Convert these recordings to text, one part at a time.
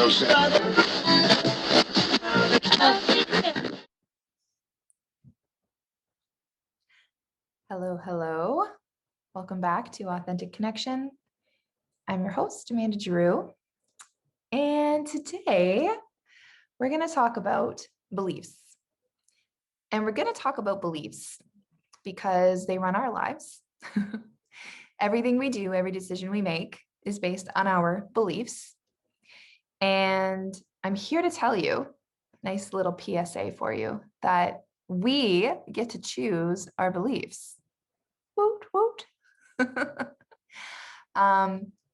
Hello, hello. Welcome back to Authentic Connection. I'm your host, Amanda Drew. And today we're going to talk about beliefs. And we're going to talk about beliefs because they run our lives. Everything we do, every decision we make is based on our beliefs. And I'm here to tell you, nice little PSA for you, that we get to choose our beliefs. Woot, woot.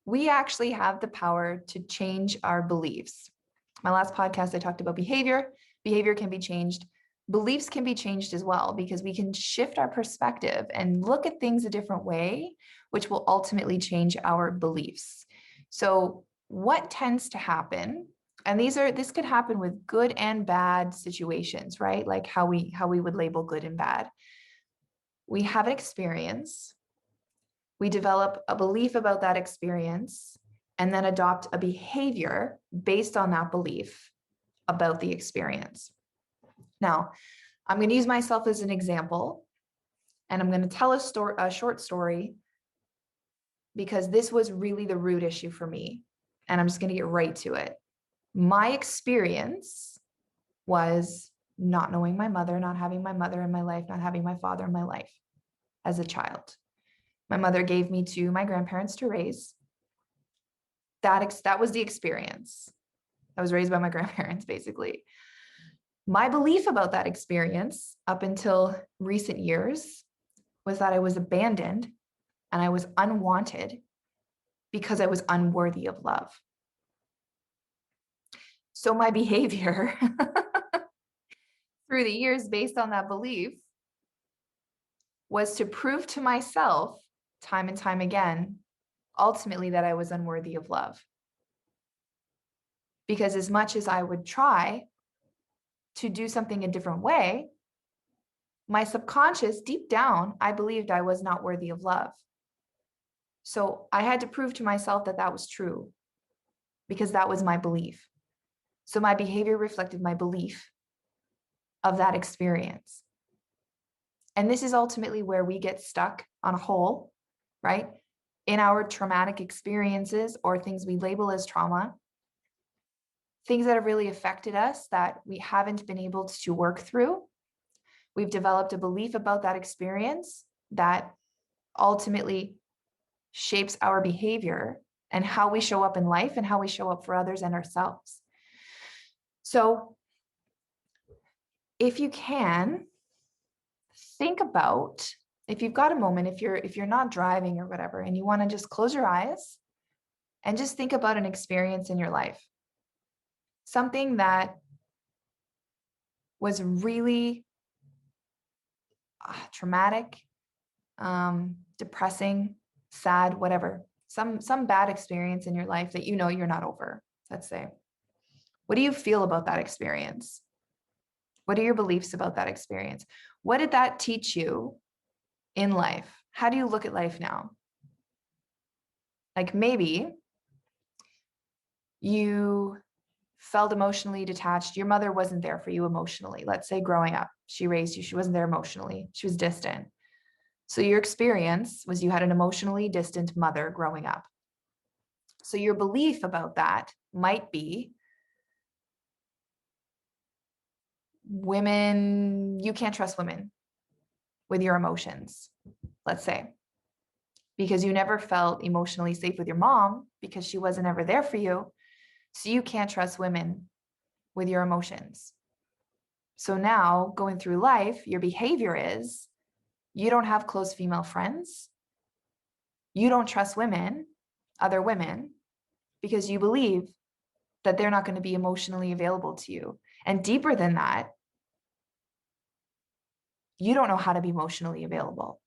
We actually have the power to change our beliefs. My last podcast, I talked about behavior. Behavior can be changed. Beliefs can be changed as well because we can shift our perspective and look at things a different way, which will ultimately change our beliefs. So what tends to happen, and this could happen with good and bad situations, right? Like how we would label good and bad. We have an experience. We develop a belief about that experience and then adopt a behavior based on that belief about the experience. Now, I'm going to use myself as an example, and I'm going to tell a short story because this was really the root issue for me, and I'm just going to get right to it. My experience was not knowing my mother, not having my mother in my life, not having my father in my life as a child. My mother gave me to my grandparents to raise. That was the experience. I was raised by my grandparents, basically. My belief about that experience up until recent years was that I was abandoned and I was unwanted because I was unworthy of love. So my behavior through the years based on that belief was to prove to myself time and time again, ultimately, that I was unworthy of love. Because as much as I would try to do something a different way, my subconscious, deep down, I believed I was not worthy of love. So I had to prove to myself that that was true because that was my belief. So my behavior reflected my belief of that experience. And this is ultimately where we get stuck on a hole, right? In our traumatic experiences or things we label as trauma, things that have really affected us that we haven't been able to work through. We've developed a belief about that experience that ultimately shapes our behavior and how we show up in life and how we show up for others and ourselves. So if you can, think about, if you've got a moment, if you're not driving or whatever, and you want to just close your eyes and just think about an experience in your life, something that was really traumatic, depressing, sad, whatever, some bad experience in your life that you know you're not over, let's say. What do you feel about that experience? What are your beliefs about that experience? What did that teach you in life? How do you look at life now? Like maybe you felt emotionally detached. Your mother wasn't there for you emotionally. Let's say growing up, she raised you. She wasn't there emotionally. She was distant. So your experience was you had an emotionally distant mother growing up. So your belief about that might be women, you can't trust women with your emotions, let's say, because you never felt emotionally safe with your mom because she wasn't ever there for you. So you can't trust women with your emotions. So now going through life, your behavior is you don't have close female friends. You don't trust women, other women, because you believe that they're not going to be emotionally available to you. And deeper than that, you don't know how to be emotionally available.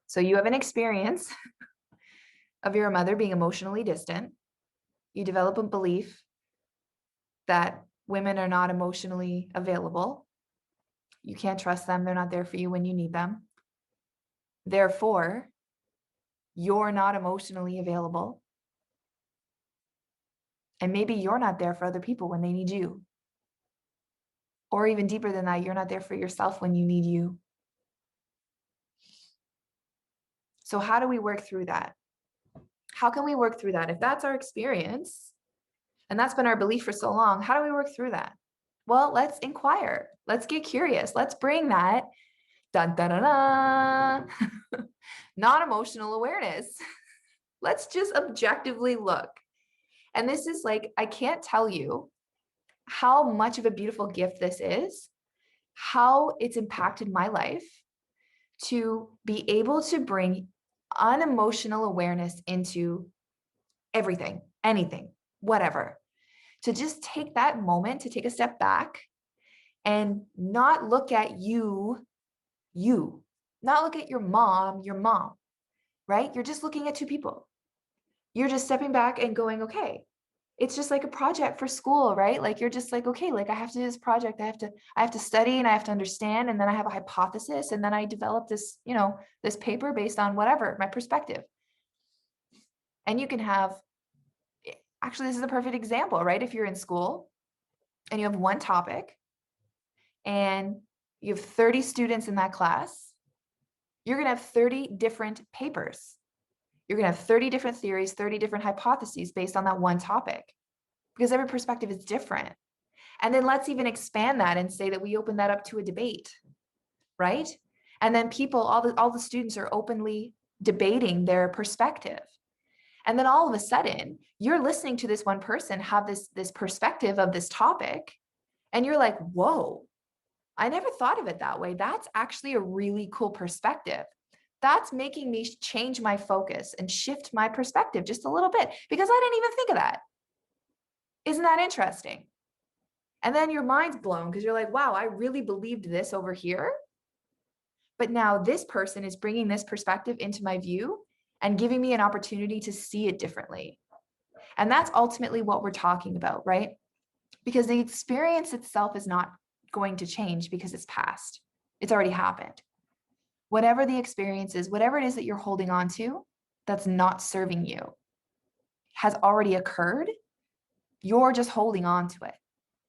So you have an experience of your mother being emotionally distant. You develop a belief that women are not emotionally available. You can't trust them. They're not there for you when you need them. Therefore, you're not emotionally available. And maybe you're not there for other people when they need you. Or even deeper than that, you're not there for yourself when you need you. So how do we work through that? How can we work through that? If that's our experience, and that's been our belief for so long, how do we work through that? Well, let's inquire. Let's get curious. Let's bring that dun, dun, dun, dun, non-emotional awareness. Let's just objectively look. And this is like, I can't tell you how much of a beautiful gift this is, how it's impacted my life to be able to bring unemotional awareness into everything, anything, whatever. To just take that moment to take a step back and not look at you, not look at your mom, right? You're just looking at two people. You're just stepping back and going, okay, it's just like a project for school, right? Like you're just like, okay, like I have to do this project. I have to study and I have to understand. And then I have a hypothesis. And then I develop this, this paper based on whatever, my perspective. And you can have, actually, this is a perfect example, right? If you're in school and you have one topic and you have 30 students in that class, you're going to have 30 different papers. You're going to have 30 different theories, 30 different hypotheses based on that one topic, because every perspective is different. And then let's even expand that and say that we open that up to a debate, right? And then people, all the students are openly debating their perspective. And then all of a sudden, you're listening to this one person have this perspective of this topic, and you're like, whoa, I never thought of it that way. That's actually a really cool perspective. That's making me change my focus and shift my perspective just a little bit, because I didn't even think of that. Isn't that interesting? And then your mind's blown because you're like, wow, I really believed this over here. But now this person is bringing this perspective into my view and giving me an opportunity to see it differently. And that's ultimately what we're talking about, right? Because the experience itself is not going to change because it's past. It's already happened. Whatever the experience is, whatever it is that you're holding on to that's not serving you has already occurred. You're just holding on to it.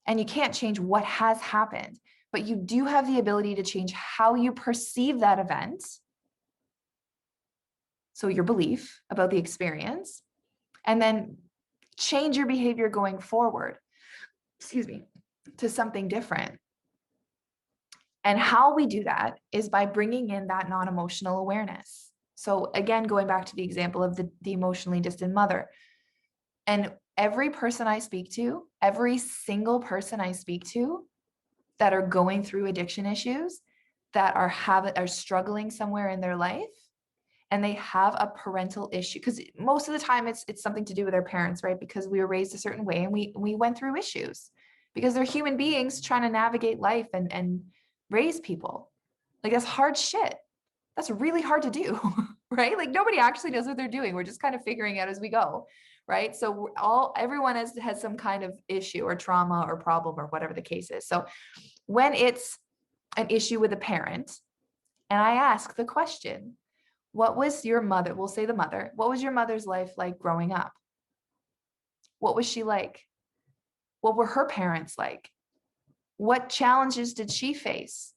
And you can't change what has happened, but you do have the ability to change how you perceive that event. So your belief about the experience, and then change your behavior going forward, to something different. And how we do that is by bringing in that non-emotional awareness. So again, going back to the example of the emotionally distant mother. And every person I speak to, every single person I speak to that are going through addiction issues, that are struggling somewhere in their life, and they have a parental issue, because most of the time it's something to do with their parents, right? Because we were raised a certain way and we went through issues, because they're human beings trying to navigate life and raise people. Like, that's hard shit. That's really hard to do, right? Like, nobody actually knows what they're doing. We're just kind of figuring out as we go, right? So everyone has some kind of issue or trauma or problem or whatever the case is. So when it's an issue with a parent, and I ask the question, what was your mother, we'll say the mother, what was your mother's life like growing up? What was she like? What were her parents like? What challenges did she face?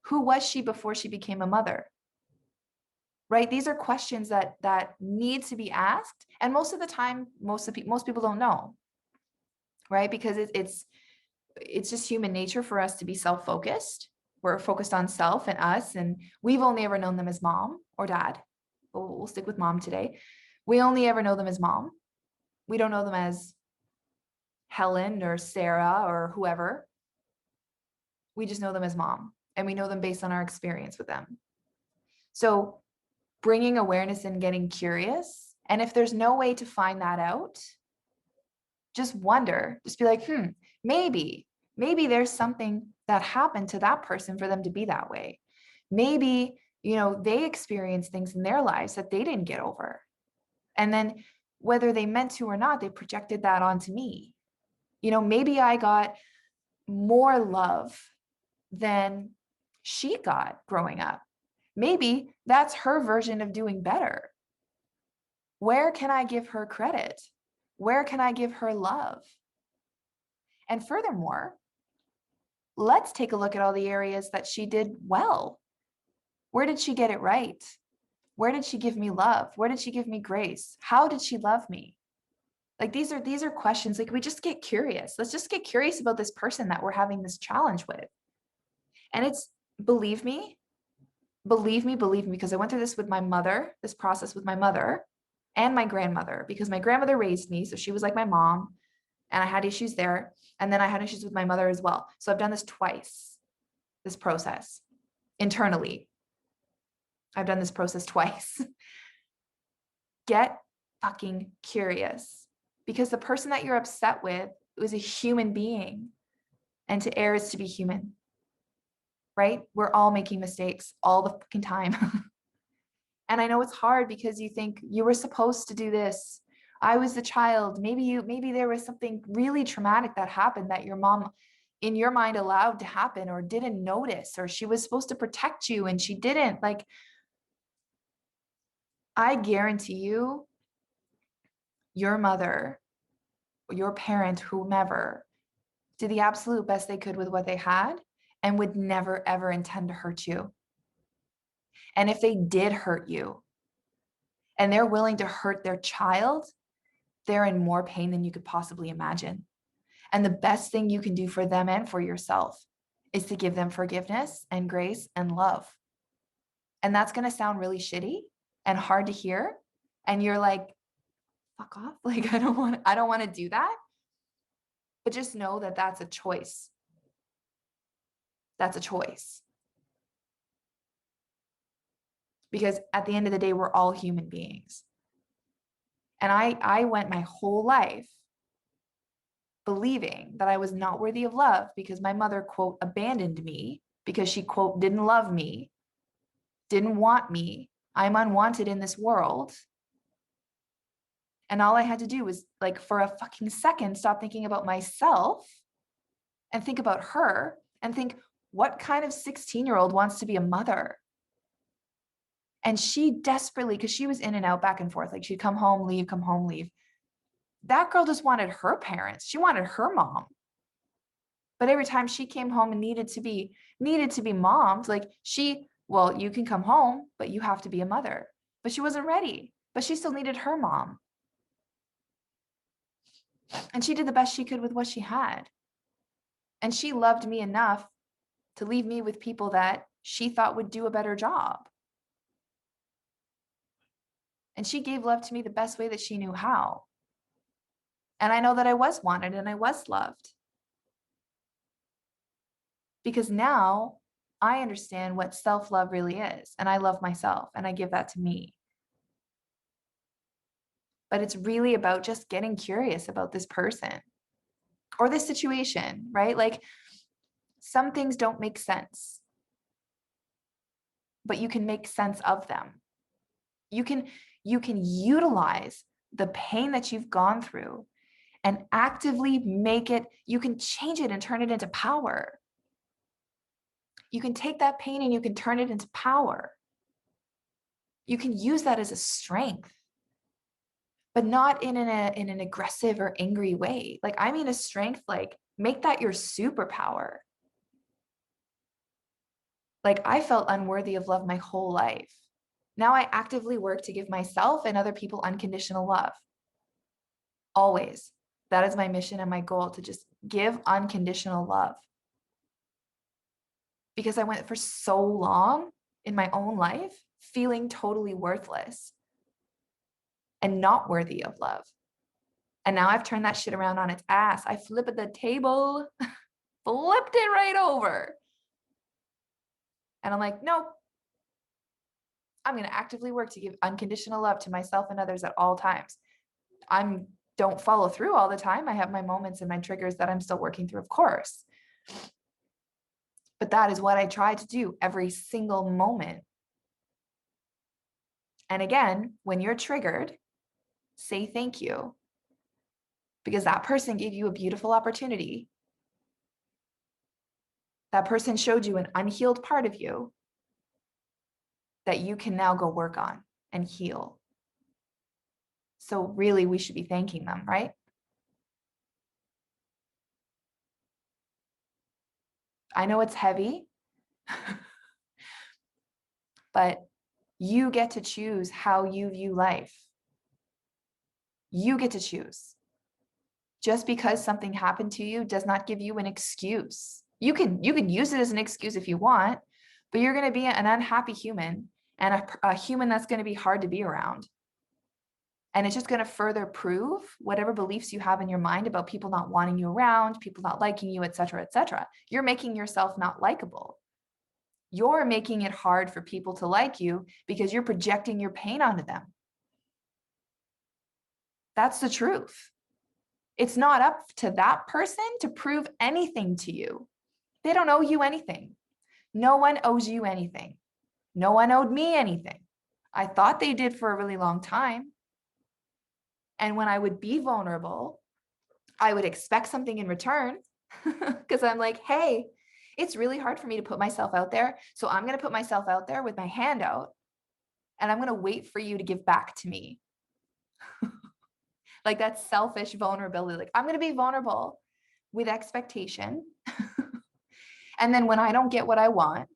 Who was she before she became a mother? Right? These are questions that need to be asked. And most of the time, most people don't know, right? Because it's just human nature for us to be self-focused. We're focused on self and us, and we've only ever known them as mom or dad. But we'll stick with mom today. We only ever know them as mom. We don't know them as Helen or Sarah or whoever. We just know them as mom, and we know them based on our experience with them. So bringing awareness and getting curious. And if there's no way to find that out, just wonder, just be like, maybe there's something that happened to that person for them to be that way. Maybe, they experienced things in their lives that they didn't get over. And then whether they meant to or not, they projected that onto me. Maybe I got more love than she got growing up. Maybe that's her version of doing better. Where can I give her credit? Where can I give her love? And furthermore, let's take a look at all the areas that she did well. Where did she get it right? Where did she give me love? Where did she give me grace? How did she love me? Like these are questions, like we just get curious. Let's just get curious about this person that we're having this challenge with. And it's, believe me, because I went through this with my mother, this process with my mother and my grandmother, because my grandmother raised me. So she was like my mom, and I had issues there. And then I had issues with my mother as well. So I've done this twice, this process internally. I've done this process twice. Get fucking curious, because the person that you're upset with was a human being, and to err is to be human, right? We're all making mistakes all the fucking time. And I know it's hard because you think you were supposed to do this. I was the child. Maybe there was something really traumatic that happened that your mom in your mind allowed to happen or didn't notice, or she was supposed to protect you and she didn't. Like, I guarantee you, your mother, your parent, whomever, did the absolute best they could with what they had and would never, ever intend to hurt you. And if they did hurt you and they're willing to hurt their child, they're in more pain than you could possibly imagine. And the best thing you can do for them and for yourself is to give them forgiveness and grace and love. And that's going to sound really shitty and hard to hear. And you're like, fuck off. Like, I don't want to do that. But just know that that's a choice. That's a choice. Because at the end of the day, we're all human beings. And I went my whole life believing that I was not worthy of love because my mother, quote, abandoned me because she, quote, didn't love me, didn't want me. I'm unwanted in this world. And all I had to do was, like, for a fucking second, stop thinking about myself and think about her and think, what kind of 16-year-old wants to be a mother? And she desperately, because she was in and out, back and forth, like she'd come home, leave, come home, leave. That girl just wanted her parents. She wanted her mom. But every time she came home and needed to be mommed, like well, you can come home, but you have to be a mother. But she wasn't ready. But she still needed her mom. And she did the best she could with what she had. And she loved me enough to leave me with people that she thought would do a better job. And she gave love to me the best way that she knew how. And I know that I was wanted and I was loved. Because now I understand what self-love really is. And I love myself and I give that to me. But it's really about just getting curious about this person or this situation, right? Like, some things don't make sense, but you can make sense of them. You can utilize the pain that you've gone through and actively make it, you can change it and turn it into power. You can take that pain and you can turn it into power. You can use that as a strength, but not in an aggressive or angry way. Like, I mean a strength, like, make that your superpower. Like, I felt unworthy of love my whole life. Now I actively work to give myself and other people unconditional love. Always. That is my mission and my goal, to just give unconditional love. Because I went for so long in my own life feeling totally worthless and not worthy of love. And now I've turned that shit around on its ass. I flipped the table, flipped it right over. And I'm like, nope. I'm going to actively work to give unconditional love to myself and others at all times. Don't follow through all the time. I have my moments and my triggers that I'm still working through, of course. But that is what I try to do every single moment. And again, when you're triggered, say thank you, because that person gave you a beautiful opportunity. That person showed you an unhealed part of you that you can now go work on and heal. So really, we should be thanking them, right? I know it's heavy, but you get to choose how you view life. You get to choose. Just because something happened to you does not give you an excuse. You can use it as an excuse if you want, but you're going to be an unhappy human and a human that's going to be hard to be around. And it's just going to further prove whatever beliefs you have in your mind about people not wanting you around, people not liking you, et cetera, et cetera. You're making yourself not likable. You're making it hard for people to like you because you're projecting your pain onto them. That's the truth. It's not up to that person to prove anything to you. They don't owe you anything. No one owes you anything. No one owed me anything. I thought they did for a really long time. And when I would be vulnerable, I would expect something in return because I'm like, hey, it's really hard for me to put myself out there. So I'm going to put myself out there with my hand out and I'm going to wait for you to give back to me. Like that selfish vulnerability. Like I'm going to be vulnerable with expectation. And then when I don't get what I want,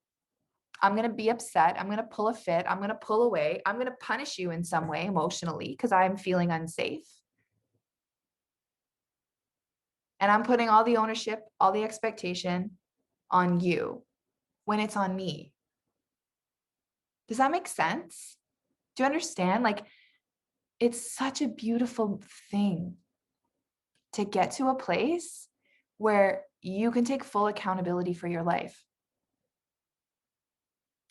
I'm going to be upset. I'm going to pull a fit. I'm going to pull away. I'm going to punish you in some way emotionally because I'm feeling unsafe. And I'm putting all the ownership, all the expectation on you when it's on me. Does that make sense? Do you understand? Like, it's such a beautiful thing to get to a place where you can take full accountability for your life.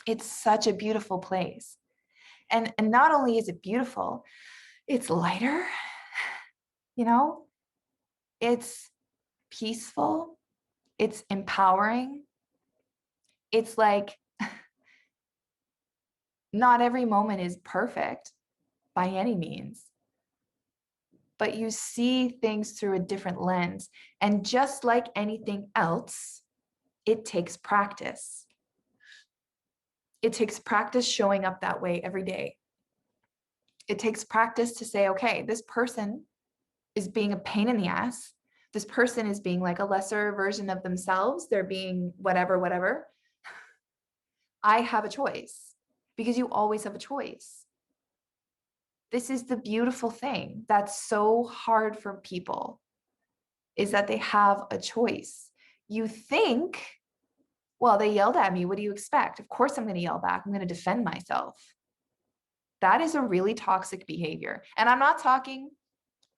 It's such a beautiful place. And not only is it beautiful, it's lighter, you know, it's peaceful, it's empowering. It's like not every moment is perfect by any means, but you see things through a different lens. And just like anything else, it takes practice. It takes practice showing up that way every day. It takes practice to say, okay, this person is being a pain in the ass. This person is being like a lesser version of themselves. They're being whatever, whatever. I have a choice because you always have a choice. This is the beautiful thing that's so hard for people is that they have a choice. You think, well, they yelled at me. What do you expect? Of course, I'm going to yell back. I'm going to defend myself. That is a really toxic behavior. And I'm not talking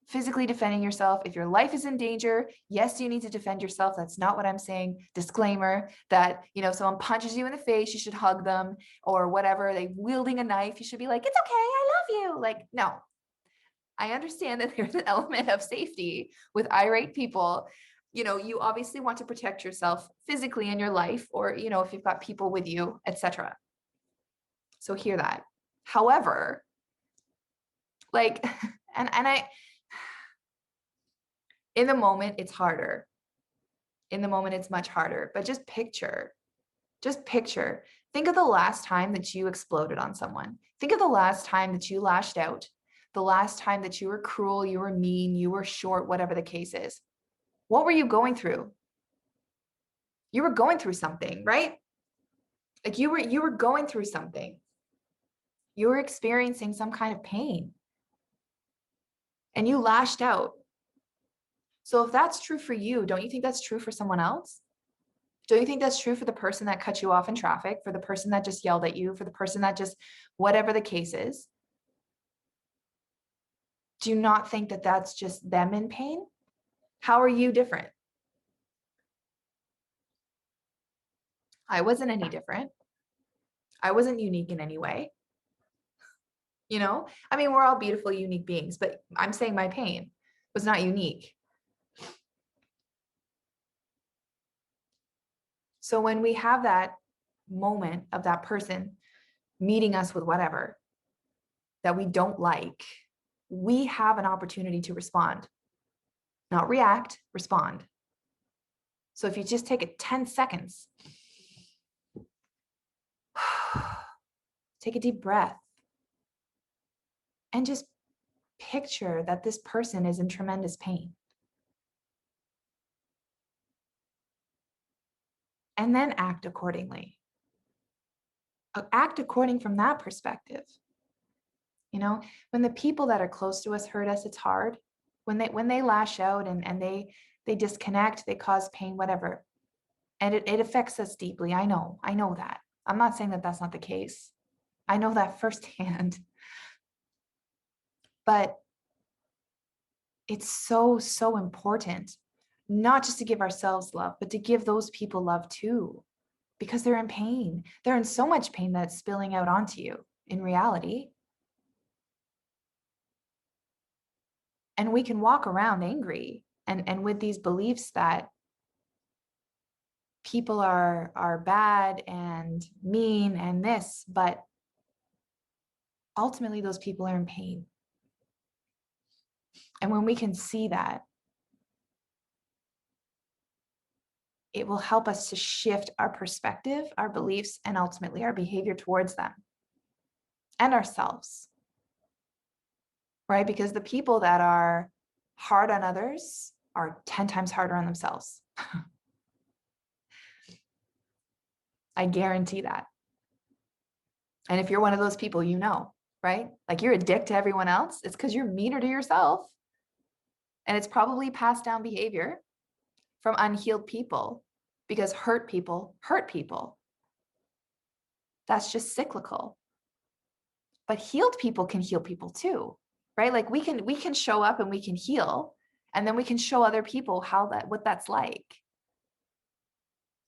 physically defending yourself. If your life is in danger, yes, you need to defend yourself. That's not what I'm saying. Disclaimer that, someone punches you in the face, you should hug them or whatever. They wielding a knife, you should be like, it's okay, I love you. Like, no, I understand that there's an element of safety with irate people. You obviously want to protect yourself physically in your life or, if you've got people with you, etc. So hear that. However, like, and I, in the moment, it's harder. In the moment, it's much harder, but just picture, think of the last time that you exploded on someone. Think of the last time that you lashed out, the last time that you were cruel, you were mean, you were short, whatever the case is. What were you going through? You were going through something, right? Like you were going through something. You were experiencing some kind of pain and you lashed out. So if that's true for you, don't you think that's true for someone else? Don't you think that's true for the person that cut you off in traffic, for the person that just yelled at you, for the person that just, whatever the case is? Do you not think that that's just them in pain? How are you different? I wasn't any different. I wasn't unique in any way. I mean, we're all beautiful, unique beings, but I'm saying my pain was not unique. So when we have that moment of that person meeting us with whatever that we don't like, we have an opportunity to respond, not react, respond. So if you just take it 10 seconds, take a deep breath and just picture that this person is in tremendous pain. And then act accordingly. Act according from that perspective. You know, when the people that are close to us hurt us, it's hard. When they lash out and they disconnect, they cause pain, whatever. And it affects us deeply. I know that. I'm not saying that that's not the case. I know that firsthand. But it's so, so important not just to give ourselves love, but to give those people love too, because they're in pain. They're in so much pain that it's spilling out onto you in reality. And we can walk around angry and with these beliefs that people are bad and mean and this, but ultimately those people are in pain. And when we can see that, it will help us to shift our perspective, our beliefs, and ultimately our behavior towards them and ourselves, right? Because the people that are hard on others are 10 times harder on themselves. I guarantee that. And if you're one of those people, you know, right? Like you're a dick to everyone else. It's because you're meaner to yourself. And it's probably passed down behavior from unhealed people, because hurt people hurt people. That's just cyclical. But healed people can heal people too, right? Like we can show up and we can heal, and then we can show other people what that's like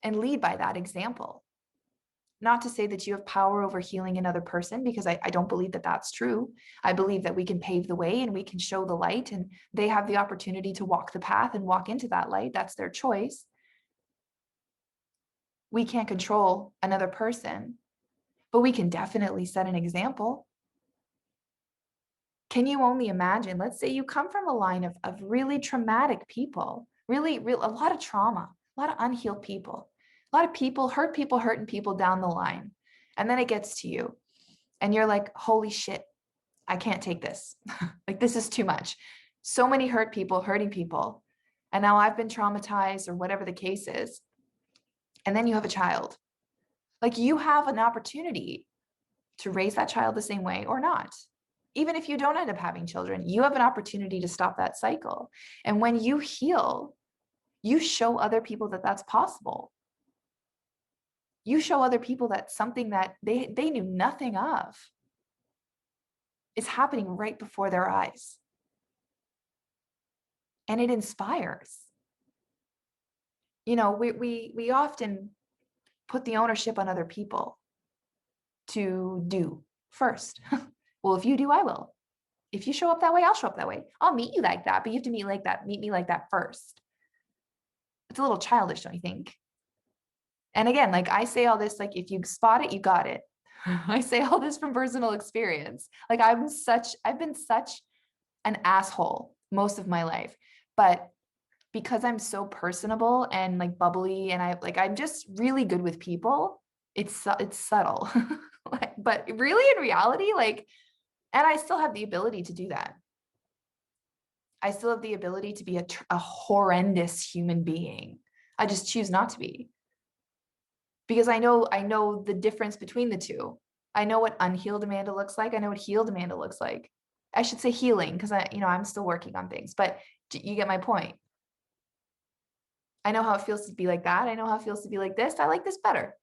and lead by that example. Not to say that you have power over healing another person, because I don't believe that that's true. I believe that we can pave the way and we can show the light, and they have the opportunity to walk the path and walk into that light. That's their choice. We can't control another person, but we can definitely set an example. Can you only imagine? Let's say you come from a line of really traumatic people, really, a lot of trauma, a lot of unhealed people, a lot of people hurting people down the line. And then it gets to you and you're like, holy shit, I can't take this. Like, this is too much. So many hurt people hurting people. And now I've been traumatized or whatever the case is. And then you have a child. Like, you have an opportunity to raise that child the same way or not. Even if you don't end up having children, you have an opportunity to stop that cycle. And when you heal, you show other people that that's possible. You show other people that something that they knew nothing of is happening right before their eyes. And it inspires. You know, we often put the ownership on other people to do first. Well, if you do, I will. If you show up that way, I'll show up that way. I'll meet you like that, but you have to meet me like that first. It's a little childish, don't you think? And again, like I say all this, like if you spot it, you got it. I say all this from personal experience. Like I've been such an asshole most of my life, but because I'm so personable and like bubbly and I'm just really good with people, it's subtle. But really in reality, like, and I still have the ability to do that. I still have the ability to be a horrendous human being. I just choose not to be, because I know the difference between the two. I know what unhealed Amanda looks like. I know what healed Amanda looks like. I should say healing, because I'm still working on things, but you get my point. I know how it feels to be like that. I know how it feels to be like this. I like this better.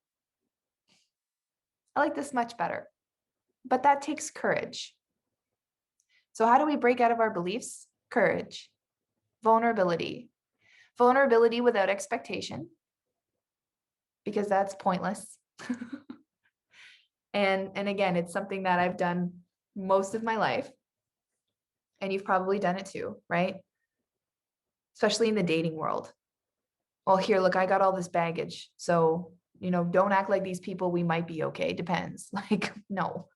I like this much better. But that takes courage. So how do we break out of our beliefs? Courage, vulnerability without expectation, because that's pointless. And again, it's something that I've done most of my life. And you've probably done it too, right? Especially in the dating world. Well, here, look, I got all this baggage. So, don't act like these people. We might be okay. Depends. Like, no.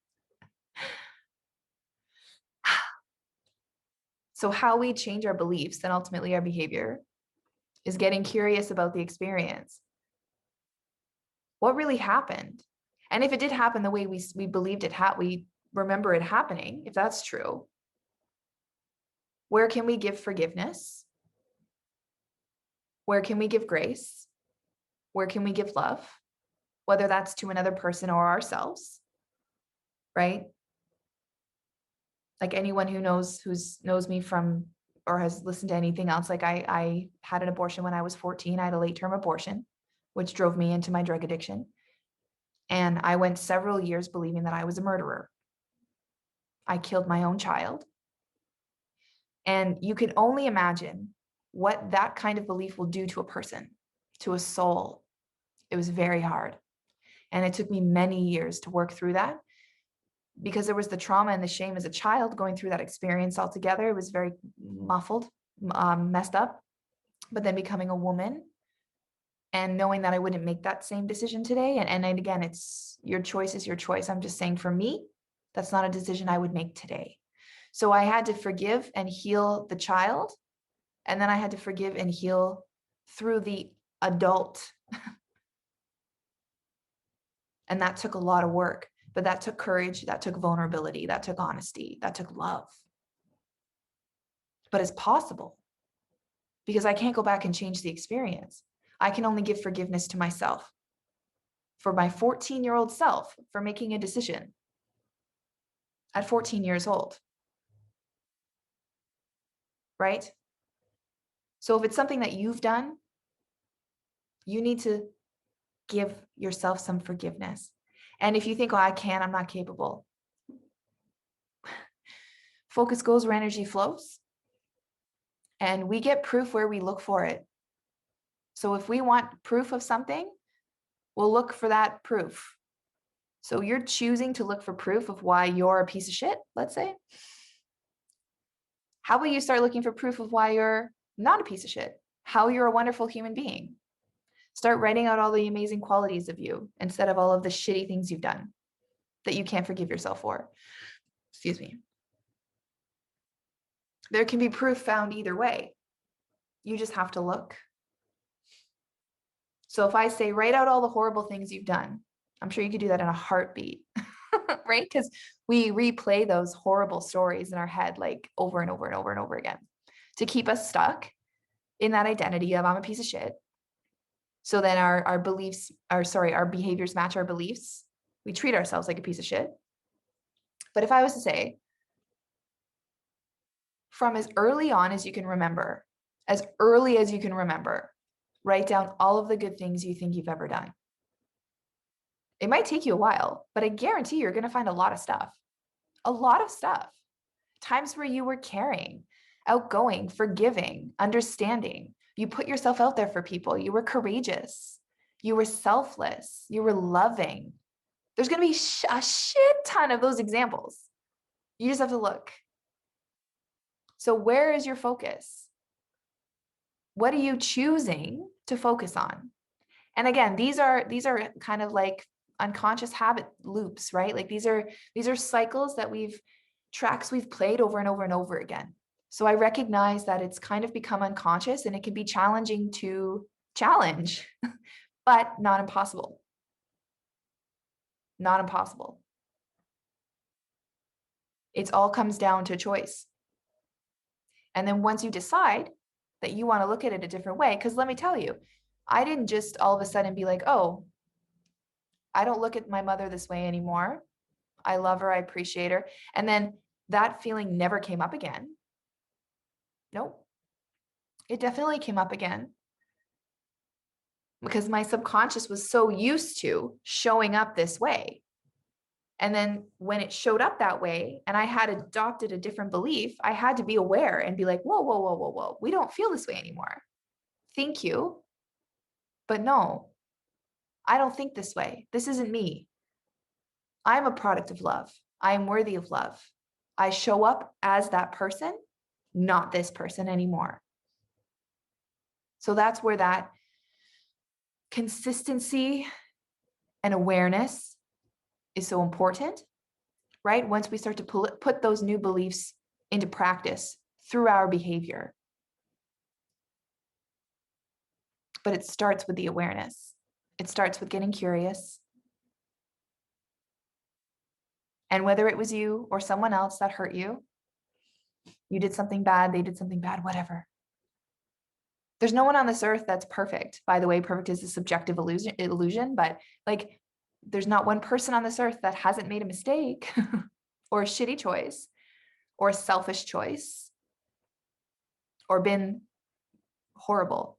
So how we change our beliefs and ultimately our behavior is getting curious about the experience. What really happened? And if it did happen the way we believed we remember it happening, if that's true, Where can we give forgiveness? Where can we give grace? Where can we give love? Whether that's to another person or ourselves, right? Like anyone who knows me from or has listened to anything else, like I had an abortion when I was 14. I had a late term abortion, which drove me into my drug addiction. And I went several years believing that I was a murderer. I killed my own child. And you can only imagine what that kind of belief will do to a person, to a soul. It was very hard. And it took me many years to work through that because there was the trauma and the shame as a child going through that experience altogether. It was very muffled, messed up. But then becoming a woman and knowing that I wouldn't make that same decision today. And again, it's your choice is your choice. I'm just saying for me, that's not a decision I would make today. So I had to forgive and heal the child. And then I had to forgive and heal through the adult. And that took a lot of work, but that took courage, that took vulnerability, that took honesty, that took love. But it's possible because I can't go back and change the experience. I can only give forgiveness to myself for my 14-year-old self for making a decision at 14 years old, right? So if it's something that you've done, you need to give yourself some forgiveness. And if you think, oh, I can't, I'm not capable. Focus goes where energy flows. And we get proof where we look for it. So if we want proof of something, we'll look for that proof. So you're choosing to look for proof of why you're a piece of shit, let's say. How about you start looking for proof of why you're not a piece of shit? How you're a wonderful human being. Start writing out all the amazing qualities of you instead of all of the shitty things you've done that you can't forgive yourself for. Excuse me. There can be proof found either way. You just have to look. So if I say, write out all the horrible things you've done, I'm sure you could do that in a heartbeat, right? Because we replay those horrible stories in our head like over and over and over and over again to keep us stuck in that identity of I'm a piece of shit. So then our beliefs, our behaviors match our beliefs. We treat ourselves like a piece of shit. But if I was to say, from as early on as you can remember, as early as you can remember, write down all of the good things you think you've ever done. It might take you a while, but I guarantee you're going to find a lot of stuff. A lot of stuff. Times where you were caring, outgoing, forgiving, understanding. You put yourself out there for people. You were courageous. You were selfless. You were loving. There's going to be a shit ton of those examples. You just have to look. So where is your focus? What are you choosing to focus on? And again, these are kind of like unconscious habit loops, right? Like these are cycles that tracks we've played over and over and over again. So I recognize that it's kind of become unconscious and it can be challenging to challenge, but not impossible. Not impossible. It all comes down to choice. And then once you decide that you want to look at it a different way, because let me tell you, I didn't just all of a sudden be like, oh, I don't look at my mother this way anymore. I love her. I appreciate her. And then that feeling never came up again. Nope. It definitely came up again because my subconscious was so used to showing up this way. And then when it showed up that way and I had adopted a different belief, I had to be aware and be like, whoa, whoa, whoa, whoa, whoa. We don't feel this way anymore. Thank you. But no, I don't think this way. This isn't me. I'm a product of love. I am worthy of love. I show up as that person, not this person anymore. So that's where that consistency and awareness is so important, right? Once we start to put those new beliefs into practice through our behavior. But it starts with the awareness. It starts with getting curious. And whether it was you or someone else that hurt you, You did something bad, they did something bad, whatever. There's no one on this earth that's perfect. By the way, perfect is a subjective illusion, but like there's not one person on this earth that hasn't made a mistake or a shitty choice or a selfish choice or been horrible.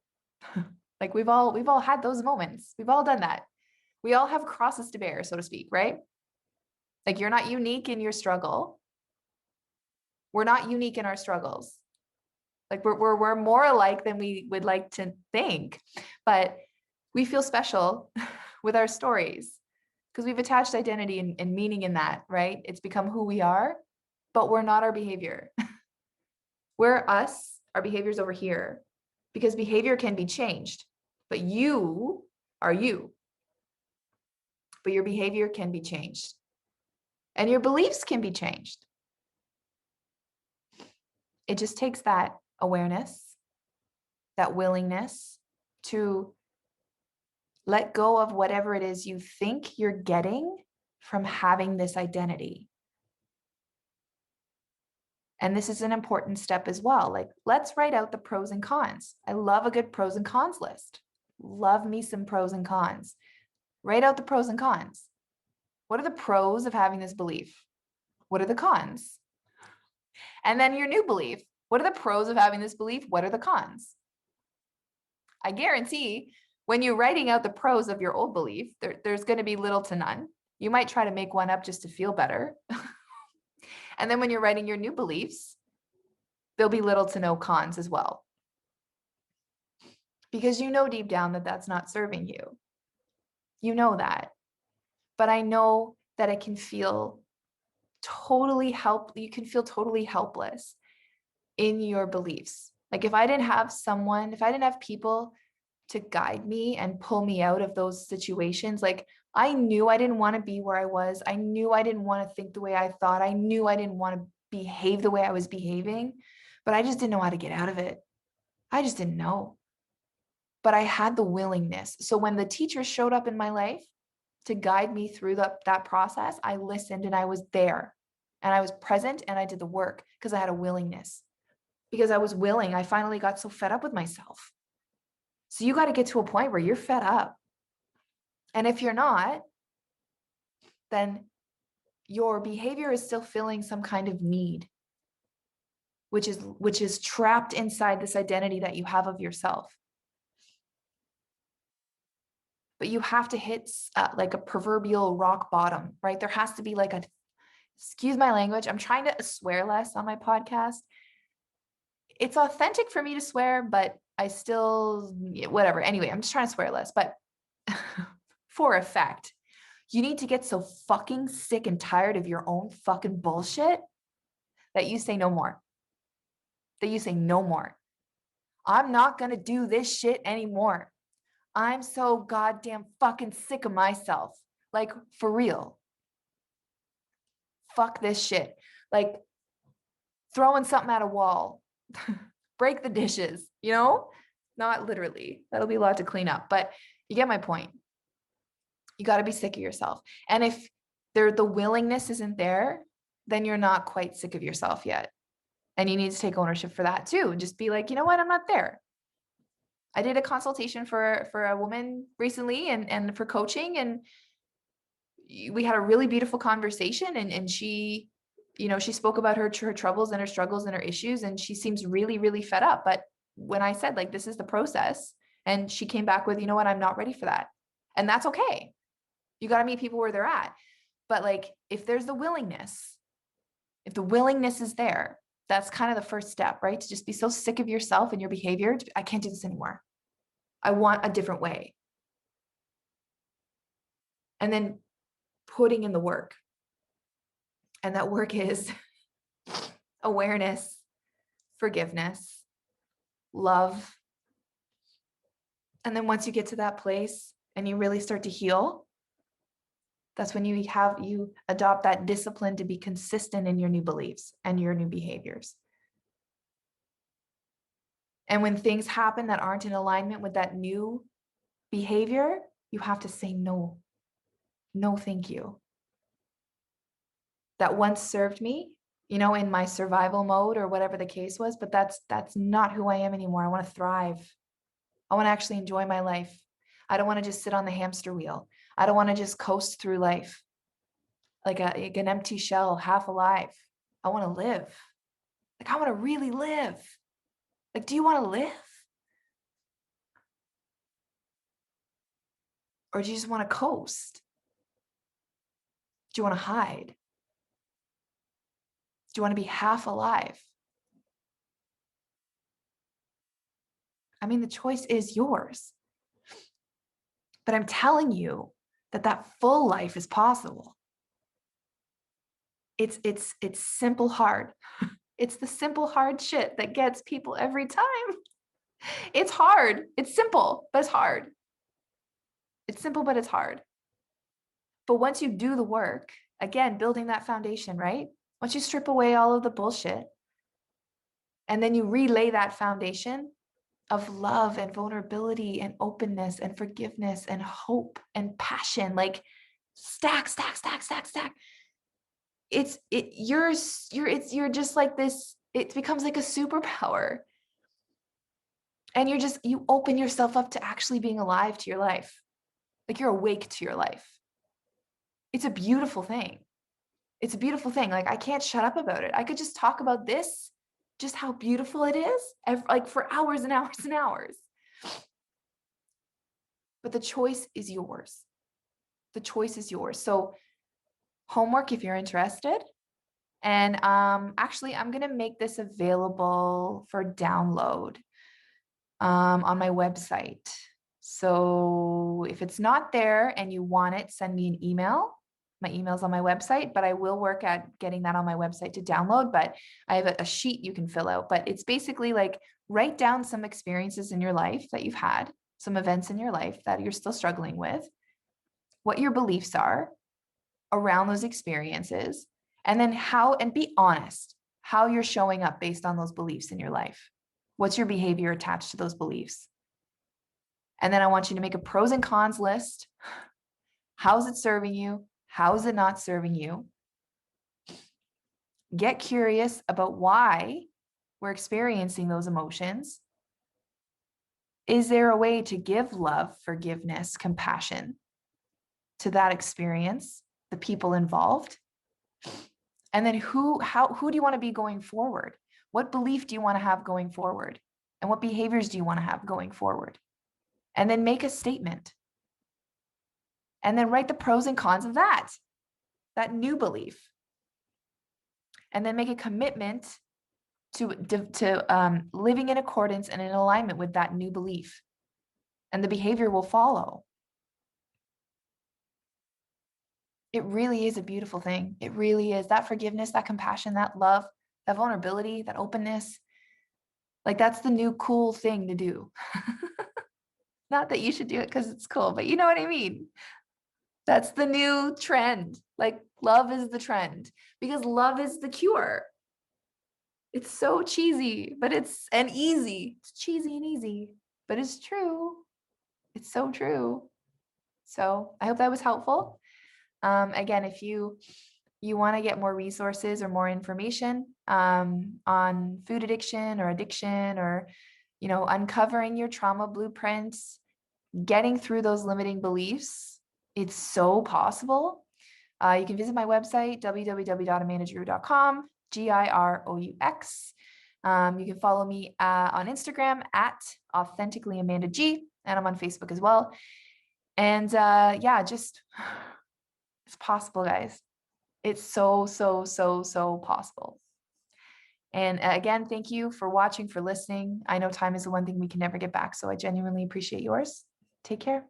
Like we've all had those moments. We've all done that. We all have crosses to bear, so to speak, right? Like you're not unique in your struggle. We're not unique in our struggles. Like we're more alike than we would like to think, but we feel special with our stories because we've attached identity and meaning in that, right? It's become who we are, but we're not our behavior. We're us, our behavior's over here because behavior can be changed, but you are you. But your behavior can be changed and your beliefs can be changed. It just takes that awareness, that willingness to let go of whatever it is you think you're getting from having this identity. And this is an important step as well. Like, let's write out the pros and cons. I love a good pros and cons list. Love me some pros and cons. Write out the pros and cons. What are the pros of having this belief? What are the cons? And then your new belief. What are the pros of having this belief? What are the cons? I guarantee when you're writing out the pros of your old belief, there's going to be little to none. You might try to make one up just to feel better. And then when you're writing your new beliefs, there'll be little to no cons as well. Because you know deep down that that's not serving you. You know that. But I know that it can feel you can feel totally helpless in your beliefs. Like if I didn't have people to guide me and pull me out of those situations, like I knew I didn't want to be where I was. I knew I didn't want to think the way I thought. I knew I didn't want to behave the way I was behaving, but I just didn't know how to get out of it. I just didn't know. But I had the willingness. So when the teacher showed up in my life to guide me through that process, I listened and I was there and I was present and I did the work because I had a willingness. Because I was willing, I finally got so fed up with myself. So you got to get to a point where you're fed up. And if you're not, then your behavior is still filling some kind of need, which is trapped inside this identity that you have of yourself. But you have to hit like a proverbial rock bottom, right? There has to be like excuse my language, I'm trying to swear less on my podcast. It's authentic for me to swear, but I still, whatever. Anyway, I'm just trying to swear less, but for a fact, you need to get so fucking sick and tired of your own fucking bullshit that you say no more. That you say no more. I'm not going to do this shit anymore. I'm so goddamn fucking sick of myself. Like, for real. Fuck this shit. Like, throwing something at a wall. Break the dishes, Not literally. That'll be a lot to clean up, but you get my point. You got to be sick of yourself. And if the willingness isn't there, then you're not quite sick of yourself yet. And you need to take ownership for that too. And just be like, you know what? I'm not there. I did a consultation for a woman recently and for coaching, and we had a really beautiful conversation, and she, she spoke about her troubles and her struggles and her issues, and she seems really, really fed up. But when I said, like, this is the process, and she came back with, you know what, I'm not ready for that. And that's okay. You got to meet people where they're at. But like, if there's the willingness is there, that's kind of the first step, right? To just be so sick of yourself and your behavior. I can't do this anymore. I want a different way. And then putting in the work. And that work is awareness, forgiveness, love. And then once you get to that place and you really start to heal, that's when you adopt that discipline to be consistent in your new beliefs and your new behaviors. And when things happen that aren't in alignment with that new behavior, you have to say no. No, thank you. That once served me, in my survival mode or whatever the case was, but that's not who I am anymore. I want to thrive. I want to actually enjoy my life. I don't want to just sit on the hamster wheel. I don't want to just coast through life like an empty shell, half alive. I want to live. Like, I want to really live. Like, do you want to live? Or do you just want to coast? Do you want to hide? Do you want to be half alive? I mean, the choice is yours. But I'm telling you that full life is possible. It's simple hard. It's the simple hard shit that gets people every time. It's hard. It's simple, but it's hard. It's simple, but it's hard. But once you do the work, again, building that foundation, right? Once you strip away all of the bullshit, and then you relay that foundation of love and vulnerability and openness and forgiveness and hope and passion, like stack. You're just like this. It becomes like a superpower. And you open yourself up to actually being alive to your life. Like, you're awake to your life. It's a beautiful thing. It's a beautiful thing. Like, I can't shut up about it. I could just talk about this, just how beautiful it is, like for hours and hours and hours. But the choice is yours. The choice is yours. So homework if you're interested. And actually, I'm going to make this available for download on my website. So if it's not there and you want it, send me an email. My email's on my website, but I will work at getting that on my website to download. But I have a sheet you can fill out. But it's basically like, write down some experiences in your life that you've had, some events in your life that you're still struggling with, what your beliefs are around those experiences, and then and be honest, how you're showing up based on those beliefs in your life. What's your behavior attached to those beliefs? And then I want you to make a pros and cons list. How's it serving you? How is it not serving you? Get curious about why we're experiencing those emotions. Is there a way to give love, forgiveness, compassion to that experience, the people involved? And then who do you want to be going forward? What belief do you want to have going forward? And what behaviors do you want to have going forward? And then make a statement. And then write the pros and cons of that new belief. And then make a commitment to living in accordance and in alignment with that new belief. And the behavior will follow. It really is a beautiful thing. It really is. That forgiveness, that compassion, that love, that vulnerability, that openness. Like, that's the new cool thing to do. Not that you should do it because it's cool, but you know what I mean? That's the new trend. Like, love is the trend because love is the cure. It's so cheesy, but it's easy. It's cheesy and easy, but it's true. It's so true. So I hope that was helpful. Again, if you want to get more resources or more information on food addiction or uncovering your trauma blueprints, getting through those limiting beliefs, it's so possible. You can visit my website, www.amandadrew.com, GIROUX. You can follow me on Instagram at AuthenticallyAmandaG, and I'm on Facebook as well. And just it's possible, guys. It's so possible. And again, thank you for watching, for listening. I know time is the one thing we can never get back, so I genuinely appreciate yours. Take care.